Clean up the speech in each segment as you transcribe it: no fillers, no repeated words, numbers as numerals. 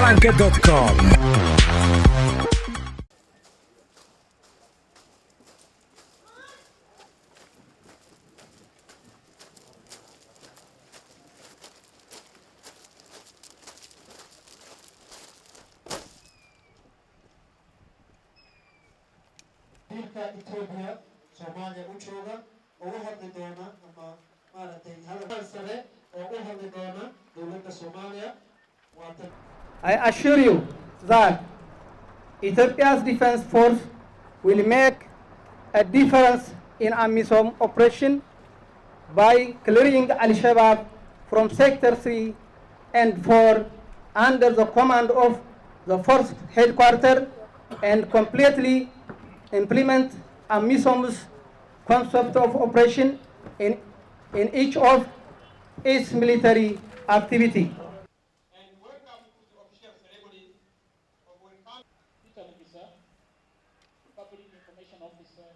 Howlgalka.com. Ethiopia, Somalia, Uchoga, or have the donor, Marathon, or have the donor, the winter Somalia. I assure you that Ethiopia's defense force will make a difference in Amisom operation by clearing Al-Shabaab from Sector 3 and 4 under the command of the force headquarters and completely implement Amisom's concept of operation in each of its military activity. And welcome to the official ceremony of welcome Public Information Officer.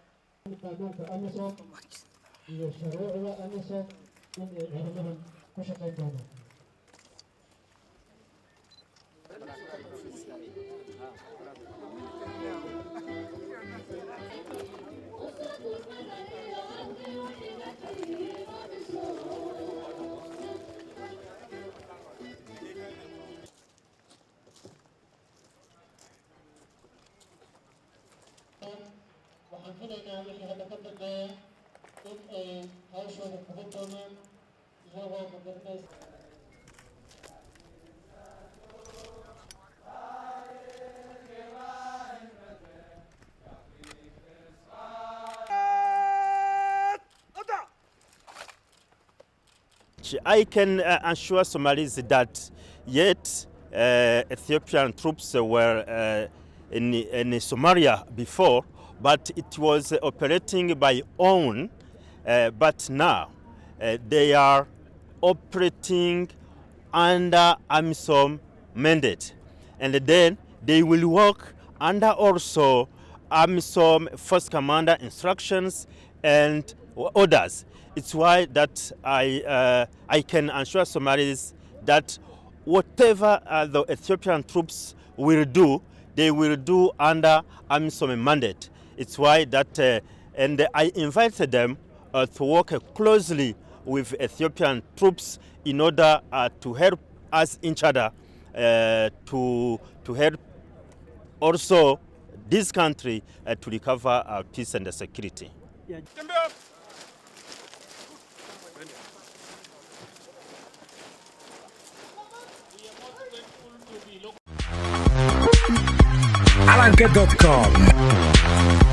waxaan filaynaa wixii hadda ka dambeeya in ay hawshooda kuga doonaan iyagoo magaranaysa I can assure Somalis that yet Ethiopian troops were in Somalia before, but it was operating by own, but now they are operating under Amisom mandate. And then they will work under also Amisom First Commander instructions and orders. It's why that I can assure Somalis that whatever the Ethiopian troops will do, they will do under Amisom mandate. It's why that, and I invited them to work closely with Ethiopian troops in order to help us each other to help also this country to recover peace and security. Yeah. Howlgalka.com.